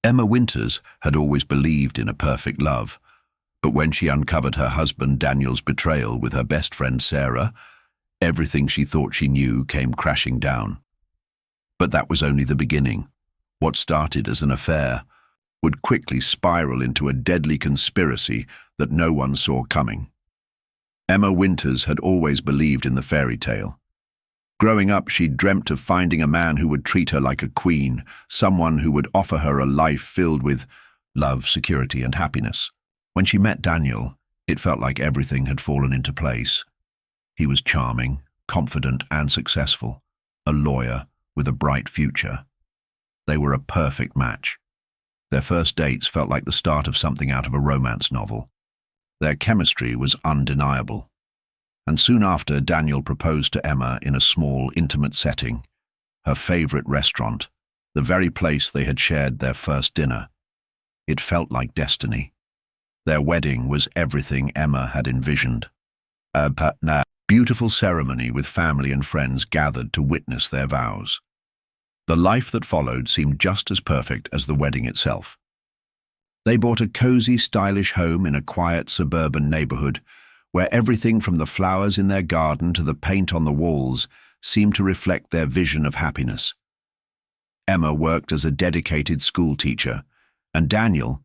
Emma Winters had always believed in a perfect love, but when she uncovered her husband Daniel's betrayal with her best friend Sarah, everything she thought she knew came crashing down. But that was only the beginning. What started as an affair would quickly spiral into a deadly conspiracy that no one saw coming. Emma Winters had always believed in the fairy tale. Growing up, she'd dreamt of finding a man who would treat her like a queen, someone who would offer her a life filled with love, security, and happiness. When she met Daniel, it felt like everything had fallen into place. He was charming, confident, and successful, a lawyer with a bright future. They were a perfect match. Their first dates felt like the start of something out of a romance novel. Their chemistry was undeniable. And soon after, Daniel proposed to Emma in a small, intimate setting, her favorite restaurant, the very place they had shared their first dinner. It felt like destiny. Their wedding was everything Emma had envisioned. A beautiful ceremony with family and friends gathered to witness their vows. The life that followed seemed just as perfect as the wedding itself. They bought a cozy, stylish home in a quiet suburban neighborhood where everything from the flowers in their garden to the paint on the walls seemed to reflect their vision of happiness. Emma worked as a dedicated school teacher, and Daniel,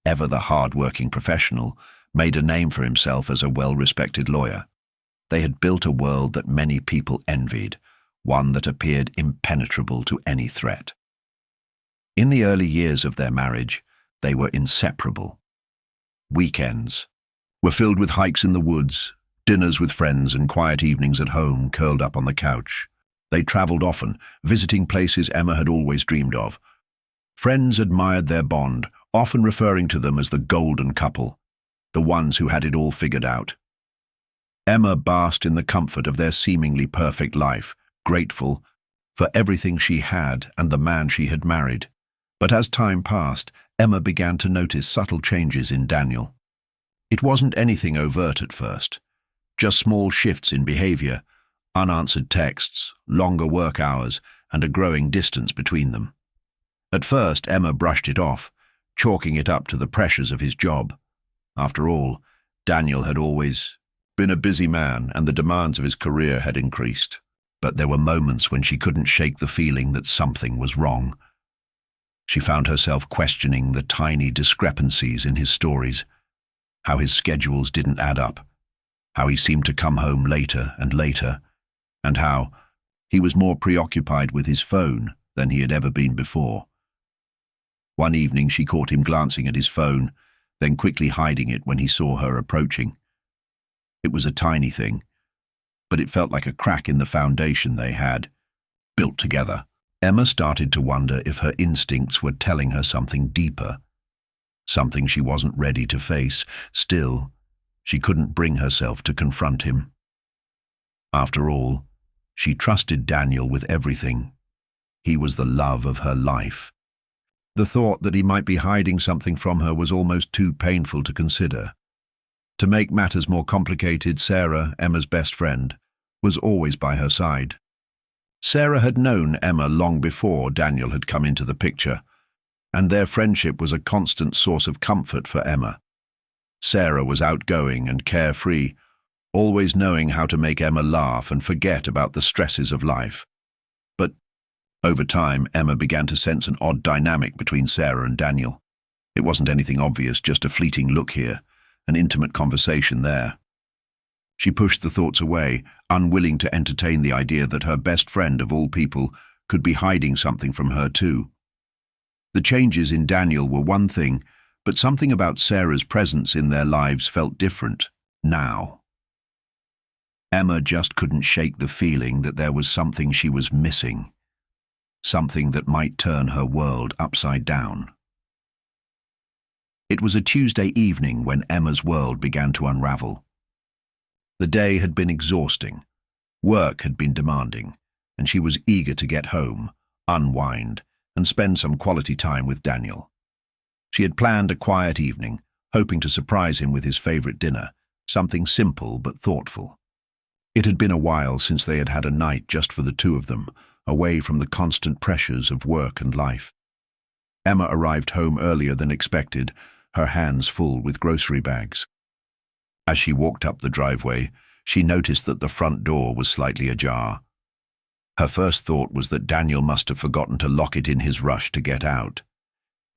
ever the hard-working professional, made a name for himself as a well-respected lawyer. They had built a world that many people envied, one that appeared impenetrable to any threat. In the early years of their marriage, they were inseparable. Weekends were filled with hikes in the woods, dinners with friends, and quiet evenings at home, curled up on the couch. They traveled often, visiting places Emma had always dreamed of. Friends admired their bond, often referring to them as the golden couple, the ones who had it all figured out. Emma basked in the comfort of their seemingly perfect life, grateful for everything she had and the man she had married. But as time passed, Emma began to notice subtle changes in Daniel. It wasn't anything overt at first, just small shifts in behavior, unanswered texts, longer work hours, and a growing distance between them. At first, Emma brushed it off, chalking it up to the pressures of his job. After all, Daniel had always been a busy man, and the demands of his career had increased. But there were moments when she couldn't shake the feeling that something was wrong. She found herself questioning the tiny discrepancies in his stories, how his schedules didn't add up, how he seemed to come home later and later, and how he was more preoccupied with his phone than he had ever been before. One evening she caught him glancing at his phone, then quickly hiding it when he saw her approaching. It was a tiny thing, but it felt like a crack in the foundation they had built together. Emma started to wonder if her instincts were telling her something deeper, something she wasn't ready to face. Still, she couldn't bring herself to confront him. After all, she trusted Daniel with everything. He was the love of her life. The thought that he might be hiding something from her was almost too painful to consider. To make matters more complicated, Sarah, Emma's best friend, was always by her side. Sarah had known Emma long before Daniel had come into the picture, and their friendship was a constant source of comfort for Emma. Sarah was outgoing and carefree, always knowing how to make Emma laugh and forget about the stresses of life. But over time, Emma began to sense an odd dynamic between Sarah and Daniel. It wasn't anything obvious, just a fleeting look here, an intimate conversation there. She pushed the thoughts away, unwilling to entertain the idea that her best friend of all people could be hiding something from her too. The changes in Daniel were one thing, but something about Sarah's presence in their lives felt different now. Emma just couldn't shake the feeling that there was something she was missing, something that might turn her world upside down. It was a Tuesday evening when Emma's world began to unravel. The day had been exhausting, work had been demanding, and she was eager to get home, unwind, and spend some quality time with Daniel. She had planned a quiet evening, hoping to surprise him with his favorite dinner, something simple but thoughtful. It had been a while since they had had a night just for the two of them, away from the constant pressures of work and life. Emma arrived home earlier than expected, her hands full with grocery bags. As she walked up the driveway, she noticed that the front door was slightly ajar. Her first thought was that Daniel must have forgotten to lock it in his rush to get out.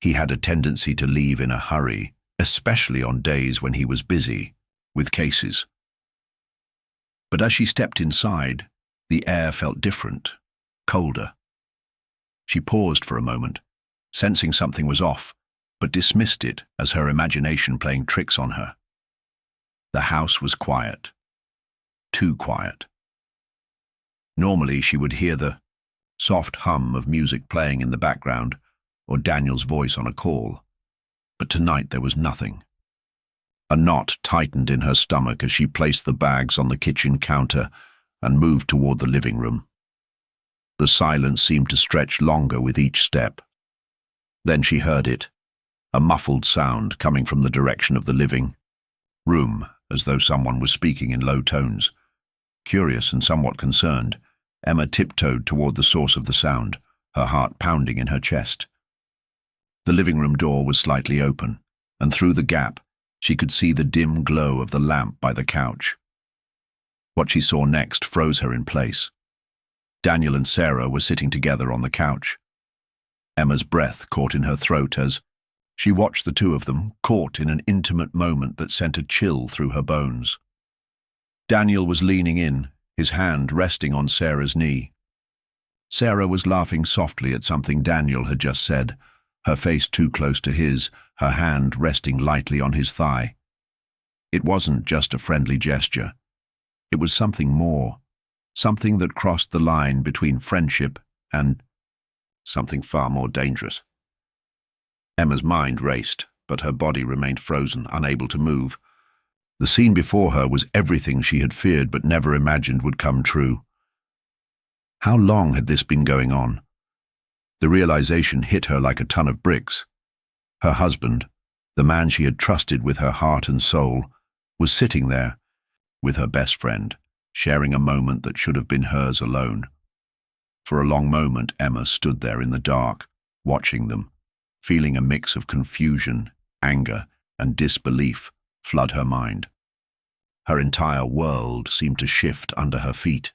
He had a tendency to leave in a hurry, especially on days when he was busy with cases. But as she stepped inside, the air felt different, colder. She paused for a moment, sensing something was off, but dismissed it as her imagination playing tricks on her. The house was quiet. Too quiet. Normally she would hear the soft hum of music playing in the background or Daniel's voice on a call, but tonight there was nothing. A knot tightened in her stomach as she placed the bags on the kitchen counter and moved toward the living room. The silence seemed to stretch longer with each step. Then she heard it, a muffled sound coming from the direction of the living room, as though someone was speaking in low tones. Curious and somewhat concerned, Emma tiptoed toward the source of the sound, her heart pounding in her chest. The living room door was slightly open, and through the gap, she could see the dim glow of the lamp by the couch. What she saw next froze her in place. Daniel and Sarah were sitting together on the couch. Emma's breath caught in her throat as she watched the two of them, caught in an intimate moment that sent a chill through her bones. Daniel was leaning in, his hand resting on Sarah's knee. Sarah was laughing softly at something Daniel had just said, her face too close to his, her hand resting lightly on his thigh. It wasn't just a friendly gesture. It was something more, something that crossed the line between friendship and something far more dangerous. Emma's mind raced, but her body remained frozen, unable to move. The scene before her was everything she had feared but never imagined would come true. How long had this been going on? The realization hit her like a ton of bricks. Her husband, the man she had trusted with her heart and soul, was sitting there with her best friend, sharing a moment that should have been hers alone. For a long moment, Emma stood there in the dark, watching them, feeling a mix of confusion, anger, and disbelief flood her mind. Her entire world seemed to shift under her feet.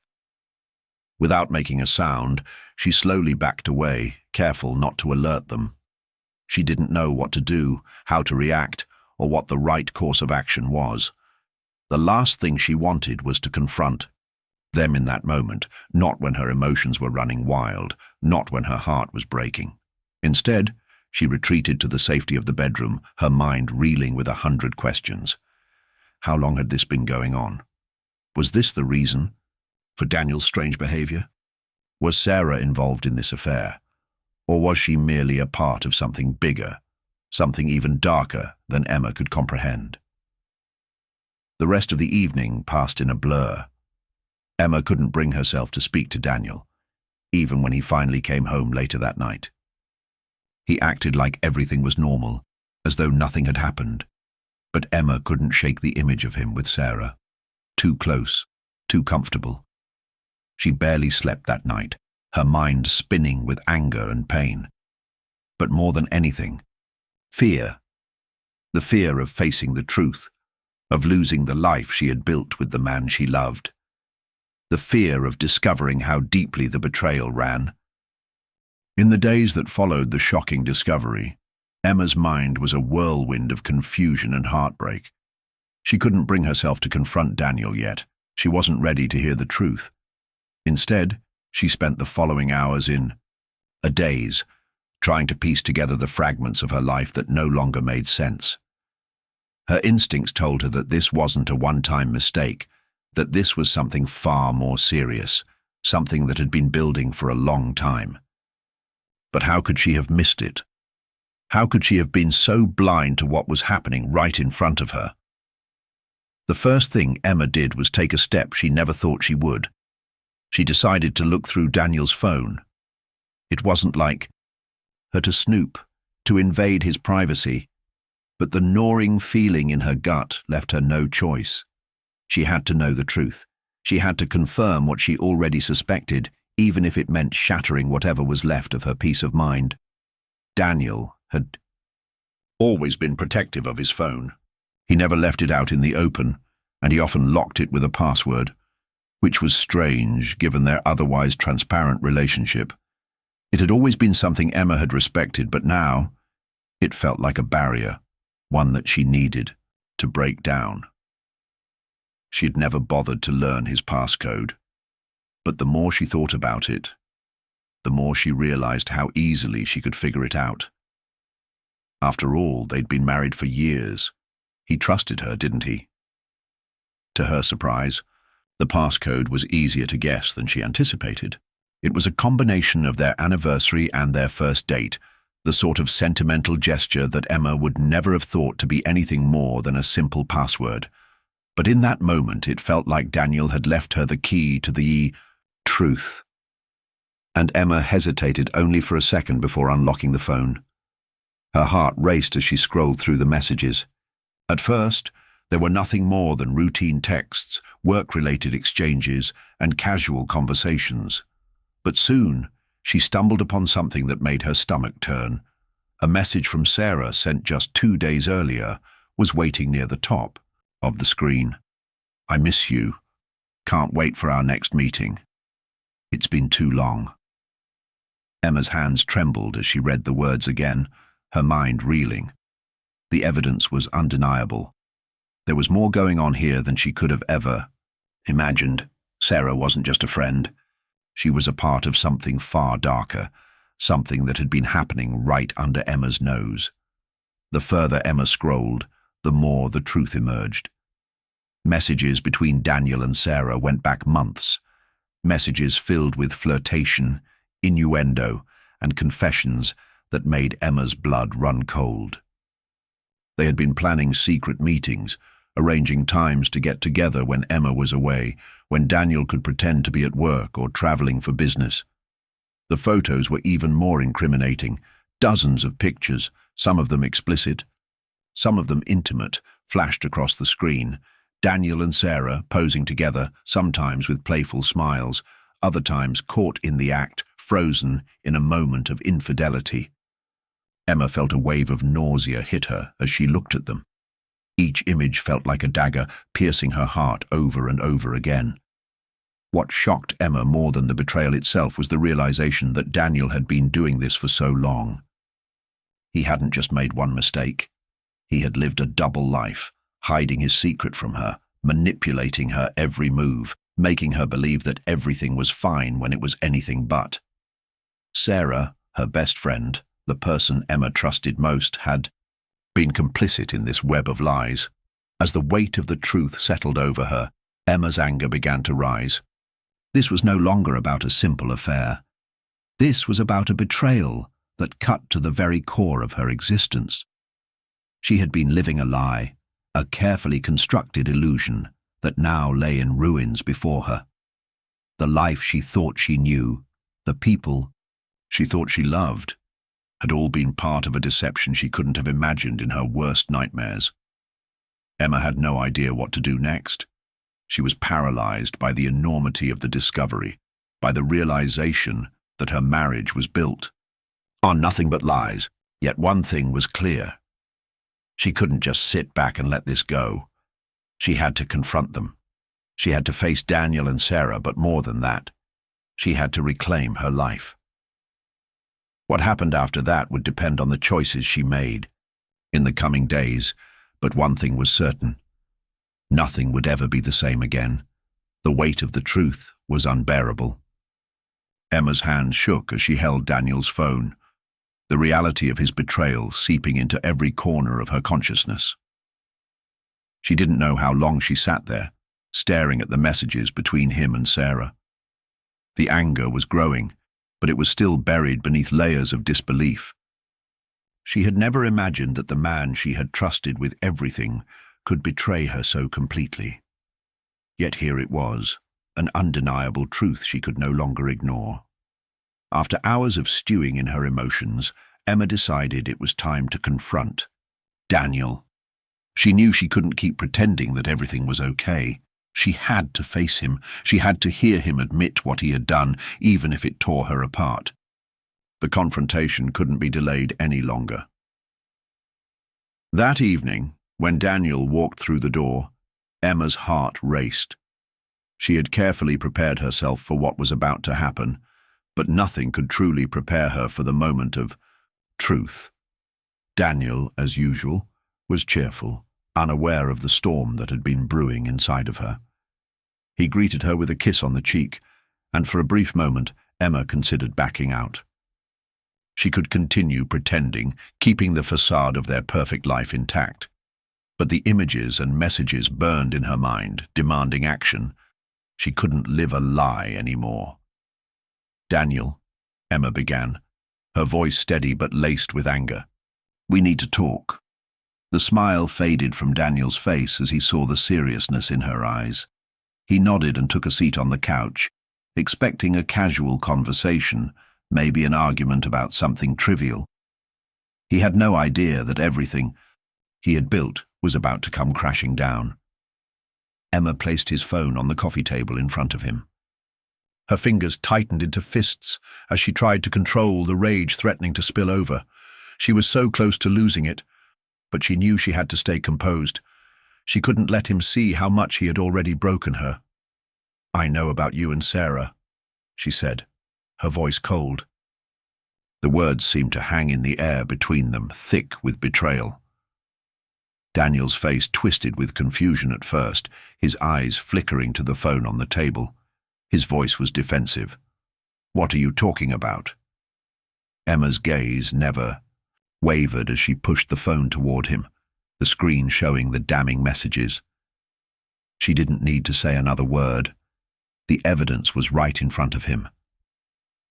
Without making a sound, she slowly backed away, careful not to alert them. She didn't know what to do, how to react, or what the right course of action was. The last thing she wanted was to confront them in that moment, not when her emotions were running wild, not when her heart was breaking. Instead, she retreated to the safety of the bedroom, her mind reeling with 100 questions. How long had this been going on? Was this the reason for Daniel's strange behavior? Was Sarah involved in this affair? Or was she merely a part of something bigger, something even darker than Emma could comprehend? The rest of the evening passed in a blur. Emma couldn't bring herself to speak to Daniel, even when he finally came home later that night. He acted like everything was normal, as though nothing had happened. But Emma couldn't shake the image of him with Sarah. Too close, too comfortable. She barely slept that night, her mind spinning with anger and pain. But more than anything, fear. The fear of facing the truth, of losing the life she had built with the man she loved. The fear of discovering how deeply the betrayal ran. In the days that followed the shocking discovery, Emma's mind was a whirlwind of confusion and heartbreak. She couldn't bring herself to confront Daniel yet. She wasn't ready to hear the truth. Instead, she spent the following hours in a daze, trying to piece together the fragments of her life that no longer made sense. Her instincts told her that this wasn't a one-time mistake, that this was something far more serious, something that had been building for a long time. But how could she have missed it? How could she have been so blind to what was happening right in front of her? The first thing Emma did was take a step she never thought she would. She decided to look through Daniel's phone. It wasn't like her to snoop, to invade his privacy, but the gnawing feeling in her gut left her no choice. She had to know the truth. She had to confirm what she already suspected, even if it meant shattering whatever was left of her peace of mind. Daniel had always been protective of his phone. He never left it out in the open, and he often locked it with a password, which was strange given their otherwise transparent relationship. It had always been something Emma had respected, but now it felt like a barrier, one that she needed to break down. She had never bothered to learn his passcode, but the more she thought about it, the more she realized how easily she could figure it out. After all, they'd been married for years. He trusted her, didn't he? To her surprise, the passcode was easier to guess than she anticipated. It was a combination of their anniversary and their first date, the sort of sentimental gesture that Emma would never have thought to be anything more than a simple password. But in that moment, it felt like Daniel had left her the key to the truth. And Emma hesitated only for a second before unlocking the phone. Her heart raced as she scrolled through the messages. At first, there were nothing more than routine texts, work-related exchanges, and casual conversations. But soon, she stumbled upon something that made her stomach turn. A message from Sarah sent just 2 days earlier was waiting near the top of the screen. "I miss you. Can't wait for our next meeting. It's been too long." Emma's hands trembled as she read the words again, her mind reeling. The evidence was undeniable. There was more going on here than she could have ever imagined. Sarah wasn't just a friend. She was a part of something far darker, something that had been happening right under Emma's nose. The further Emma scrolled, the more the truth emerged. Messages between Daniel and Sarah went back months. Messages filled with flirtation, innuendo, and confessions that made Emma's blood run cold. They had been planning secret meetings, arranging times to get together when Emma was away, when Daniel could pretend to be at work or traveling for business. The photos were even more incriminating. Dozens of pictures, some of them explicit, some of them intimate, flashed across the screen. Daniel and Sarah posing together, sometimes with playful smiles, other times caught in the act, frozen in a moment of infidelity. Emma felt a wave of nausea hit her as she looked at them. Each image felt like a dagger, piercing her heart over and over again. What shocked Emma more than the betrayal itself was the realization that Daniel had been doing this for so long. He hadn't just made one mistake. He had lived a double life, hiding his secret from her, manipulating her every move, making her believe that everything was fine when it was anything but. Sarah, her best friend, the person Emma trusted most, had been complicit in this web of lies. As the weight of the truth settled over her, Emma's anger began to rise. This was no longer about a simple affair. This was about a betrayal that cut to the very core of her existence. She had been living a lie, a carefully constructed illusion that now lay in ruins before her. The life she thought she knew, the people she thought she loved, had all been part of a deception she couldn't have imagined in her worst nightmares. Emma had no idea what to do next. She was paralyzed by the enormity of the discovery, by the realization that her marriage was built on nothing but lies. Yet one thing was clear. She couldn't just sit back and let this go. She had to confront them. She had to face Daniel and Sarah, but more than that, she had to reclaim her life. What happened after that would depend on the choices she made in the coming days, but one thing was certain. Nothing would ever be the same again. The weight of the truth was unbearable. Emma's hand shook as she held Daniel's phone, the reality of his betrayal seeping into every corner of her consciousness. She didn't know how long she sat there, staring at the messages between him and Sarah. The anger was growing, but it was still buried beneath layers of disbelief. She had never imagined that the man she had trusted with everything could betray her so completely. Yet here it was, an undeniable truth she could no longer ignore. After hours of stewing in her emotions, Emma decided it was time to confront Daniel. She knew she couldn't keep pretending that everything was okay. She had to face him. She had to hear him admit what he had done, even if it tore her apart. The confrontation couldn't be delayed any longer. That evening, when Daniel walked through the door, Emma's heart raced. She had carefully prepared herself for what was about to happen, but nothing could truly prepare her for the moment of truth. Daniel, as usual, was cheerful, unaware of the storm that had been brewing inside of her. He greeted her with a kiss on the cheek, and for a brief moment, Emma considered backing out. She could continue pretending, keeping the facade of their perfect life intact. But the images and messages burned in her mind, demanding action. She couldn't live a lie anymore. "Daniel," Emma began, her voice steady but laced with anger. "We need to talk." The smile faded from Daniel's face as he saw the seriousness in her eyes. He nodded and took a seat on the couch, expecting a casual conversation, maybe an argument about something trivial. He had no idea that everything he had built was about to come crashing down. Emma placed his phone on the coffee table in front of him. Her fingers tightened into fists as she tried to control the rage threatening to spill over. She was so close to losing it, but she knew she had to stay composed. She couldn't let him see how much he had already broken her. "I know about you and Sarah," she said, her voice cold. The words seemed to hang in the air between them, thick with betrayal. Daniel's face twisted with confusion at first, his eyes flickering to the phone on the table. His voice was defensive. "What are you talking about?" Emma's gaze never wavered as she pushed the phone toward him, the screen showing the damning messages. She didn't need to say another word. The evidence was right in front of him.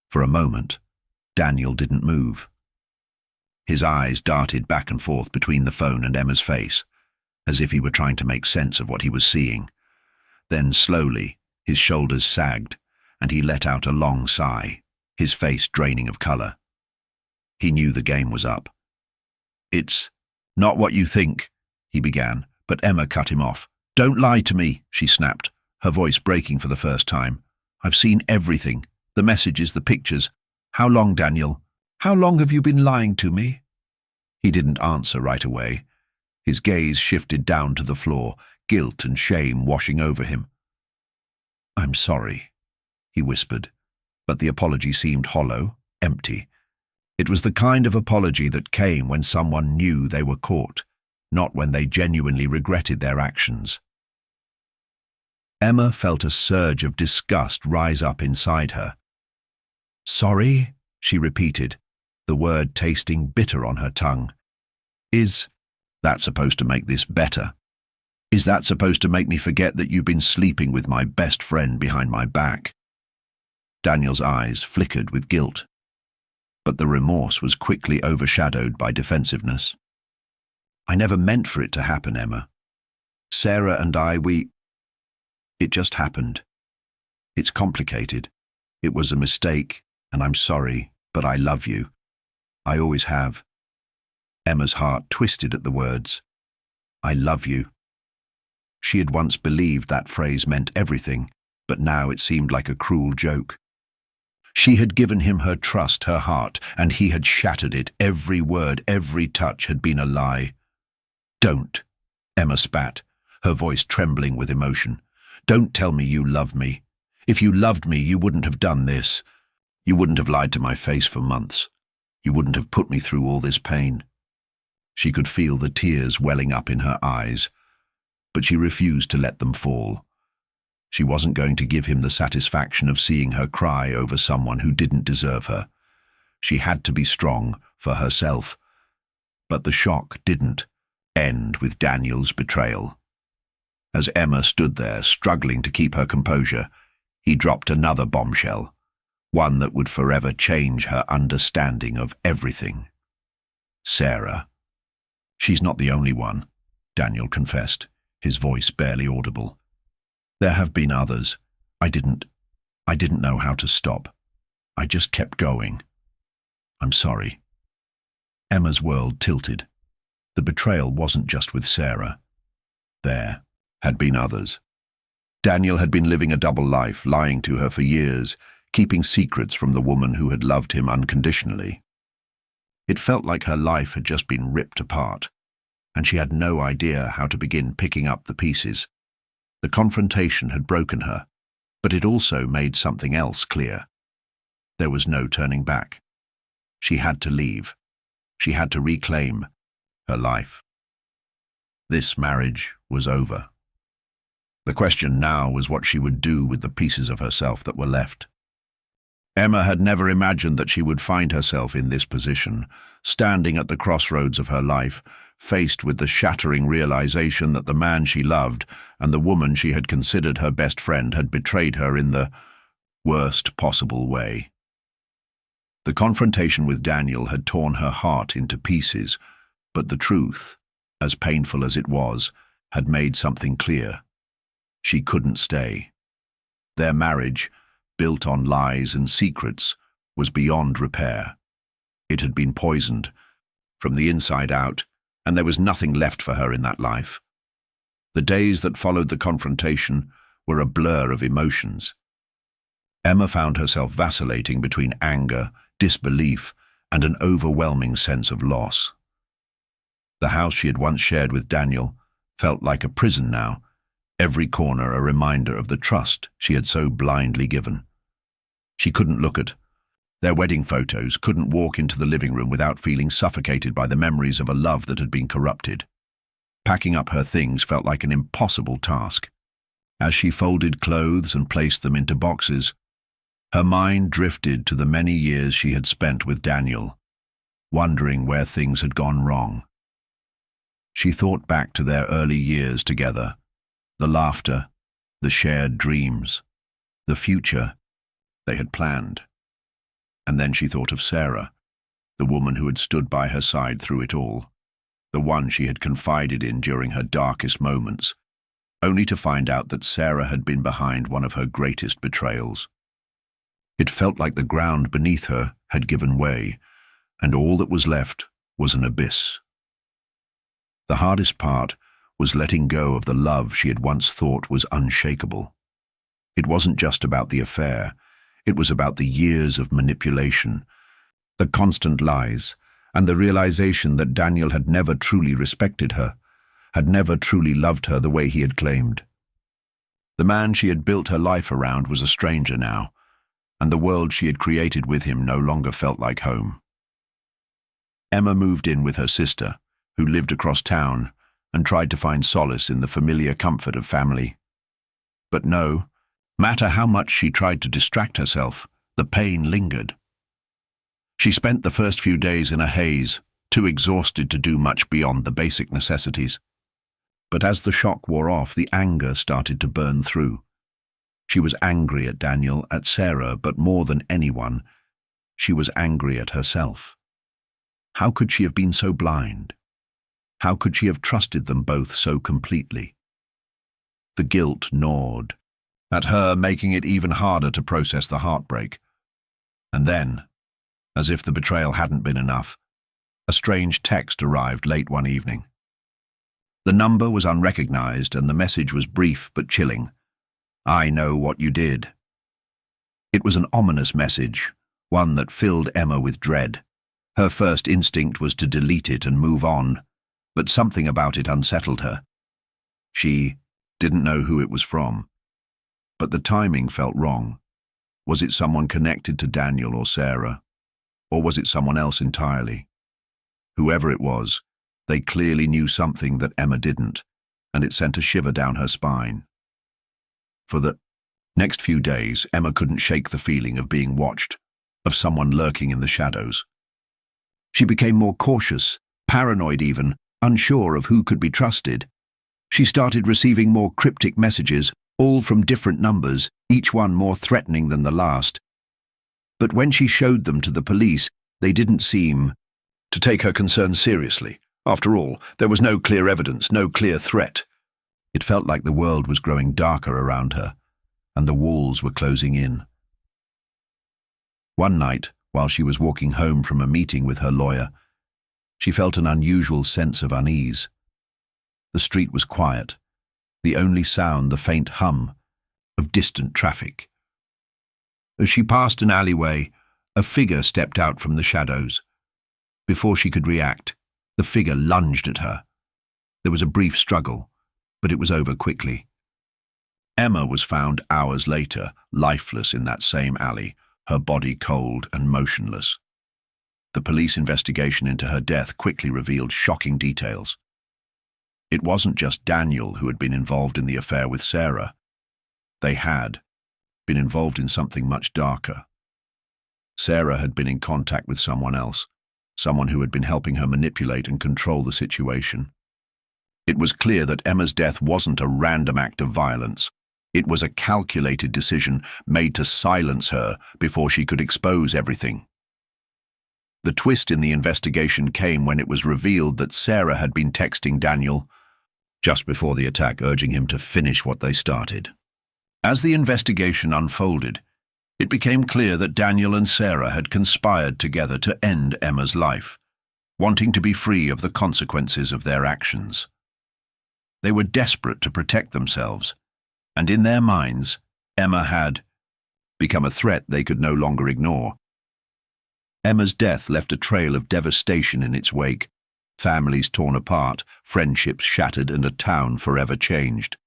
For a moment, Daniel didn't move. His eyes darted back and forth between the phone and Emma's face, as if he were trying to make sense of what he was seeing. Then slowly, his shoulders sagged, and he let out a long sigh, his face draining of color. He knew the game was up. "It's not what you think," he began, but Emma cut him off. "Don't lie to me," she snapped, her voice breaking for the first time. "I've seen everything. The messages, the pictures. How long, Daniel? How long have you been lying to me?" He didn't answer right away. His gaze shifted down to the floor, guilt and shame washing over him. "I'm sorry," he whispered, but the apology seemed hollow, empty. It was the kind of apology that came when someone knew they were caught, not when they genuinely regretted their actions. Emma felt a surge of disgust rise up inside her. "Sorry?" she repeated, the word tasting bitter on her tongue. "Is that supposed to make this better? Is that supposed to make me forget that you've been sleeping with my best friend behind my back?" Daniel's eyes flickered with guilt, but the remorse was quickly overshadowed by defensiveness. "I never meant for it to happen, Emma. Sarah and I, it just happened. It's complicated. It was a mistake, and I'm sorry, but I love you. I always have." Emma's heart twisted at the words. "I love you." She had once believed that phrase meant everything, but now it seemed like a cruel joke. She had given him her trust, her heart, and he had shattered it. Every word, every touch had been a lie. "Don't," Emma spat, her voice trembling with emotion. "Don't tell me you love me. If you loved me, you wouldn't have done this. You wouldn't have lied to my face for months. You wouldn't have put me through all this pain." She could feel the tears welling up in her eyes, but she refused to let them fall. She wasn't going to give him the satisfaction of seeing her cry over someone who didn't deserve her. She had to be strong for herself. But the shock didn't end with Daniel's betrayal. As Emma stood there, struggling to keep her composure, he dropped another bombshell, one that would forever change her understanding of everything. "Sarah. She's not the only one," Daniel confessed, his voice barely audible. "There have been others. I didn't know how to stop. I just kept going. I'm sorry." Emma's world tilted. The betrayal wasn't just with Sarah. There had been others. Daniel had been living a double life, lying to her for years, keeping secrets from the woman who had loved him unconditionally. It felt like her life had just been ripped apart, and she had no idea how to begin picking up the pieces. The confrontation had broken her, but it also made something else clear. There was no turning back. She had to leave. She had to reclaim her life. This marriage was over. The question now was what she would do with the pieces of herself that were left. Emma had never imagined that she would find herself in this position, standing at the crossroads of her life, faced with the shattering realization that the man she loved and the woman she had considered her best friend had betrayed her in the worst possible way. The confrontation with Daniel had torn her heart into pieces, but the truth, as painful as it was, had made something clear. She couldn't stay. Their marriage, built on lies and secrets, was beyond repair. It had been poisoned, from the inside out, and there was nothing left for her in that life. The days that followed the confrontation were a blur of emotions. Emma found herself vacillating between anger, disbelief, and an overwhelming sense of loss. The house she had once shared with Daniel felt like a prison now, every corner a reminder of the trust she had so blindly given. She couldn't look at their wedding photos, couldn't walk into the living room without feeling suffocated by the memories of a love that had been corrupted. Packing up her things felt like an impossible task. As she folded clothes and placed them into boxes, her mind drifted to the many years she had spent with Daniel, wondering where things had gone wrong. She thought back to their early years together, the laughter, the shared dreams, the future they had planned. And then she thought of Sarah, the woman who had stood by her side through it all, the one she had confided in during her darkest moments, only to find out that Sarah had been behind one of her greatest betrayals. It felt like the ground beneath her had given way, and all that was left was an abyss. The hardest part was letting go of the love she had once thought was unshakable. It wasn't just about the affair, it was about the years of manipulation, the constant lies, and the realization that Daniel had never truly respected her, had never truly loved her the way he had claimed. The man she had built her life around was a stranger now, and the world she had created with him no longer felt like home. Emma moved in with her sister, who lived across town, and tried to find solace in the familiar comfort of family. But no matter how much she tried to distract herself, the pain lingered. She spent the first few days in a haze, too exhausted to do much beyond the basic necessities. But as the shock wore off, the anger started to burn through. She was angry at Daniel, at Sarah, but more than anyone, she was angry at herself. How could she have been so blind? How could she have trusted them both so completely? The guilt gnawed at her, making it even harder to process the heartbreak. And then, as if the betrayal hadn't been enough, a strange text arrived late one evening. The number was unrecognized and the message was brief but chilling. "I know what you did." It was an ominous message, one that filled Emma with dread. Her first instinct was to delete it and move on, but something about it unsettled her. She didn't know who it was from, but the timing felt wrong. Was it someone connected to Daniel or Sarah? Or was it someone else entirely? Whoever it was, they clearly knew something that Emma didn't, and it sent a shiver down her spine. For the next few days, Emma couldn't shake the feeling of being watched, of someone lurking in the shadows. She became more cautious, paranoid even, unsure of who could be trusted. She started receiving more cryptic messages, all from different numbers, each one more threatening than the last. But when she showed them to the police, they didn't seem to take her concerns seriously. After all, there was no clear evidence, no clear threat. It felt like the world was growing darker around her, and the walls were closing in. One night, while she was walking home from a meeting with her lawyer, she felt an unusual sense of unease. The street was quiet, the only sound the faint hum of distant traffic. As she passed an alleyway, a figure stepped out from the shadows. Before she could react, the figure lunged at her. There was a brief struggle, but it was over quickly. Emma was found hours later, lifeless in that same alley, her body cold and motionless. The police investigation into her death quickly revealed shocking details. It wasn't just Daniel who had been involved in the affair with Sarah. They had been involved in something much darker. Sarah had been in contact with someone else, someone who had been helping her manipulate and control the situation. It was clear that Emma's death wasn't a random act of violence. It was a calculated decision made to silence her before she could expose everything. The twist in the investigation came when it was revealed that Sarah had been texting Daniel just before the attack, urging him to finish what they started. As the investigation unfolded, it became clear that Daniel and Sarah had conspired together to end Emma's life, wanting to be free of the consequences of their actions. They were desperate to protect themselves, and in their minds, Emma had become a threat they could no longer ignore. Emma's death left a trail of devastation in its wake, families torn apart, friendships shattered, and a town forever changed.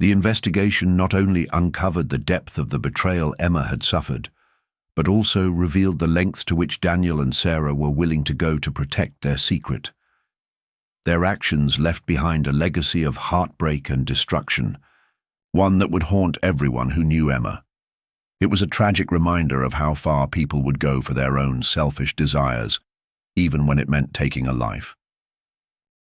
The investigation not only uncovered the depth of the betrayal Emma had suffered, but also revealed the lengths to which Daniel and Sarah were willing to go to protect their secret. Their actions left behind a legacy of heartbreak and destruction, one that would haunt everyone who knew Emma. It was a tragic reminder of how far people would go for their own selfish desires, even when it meant taking a life.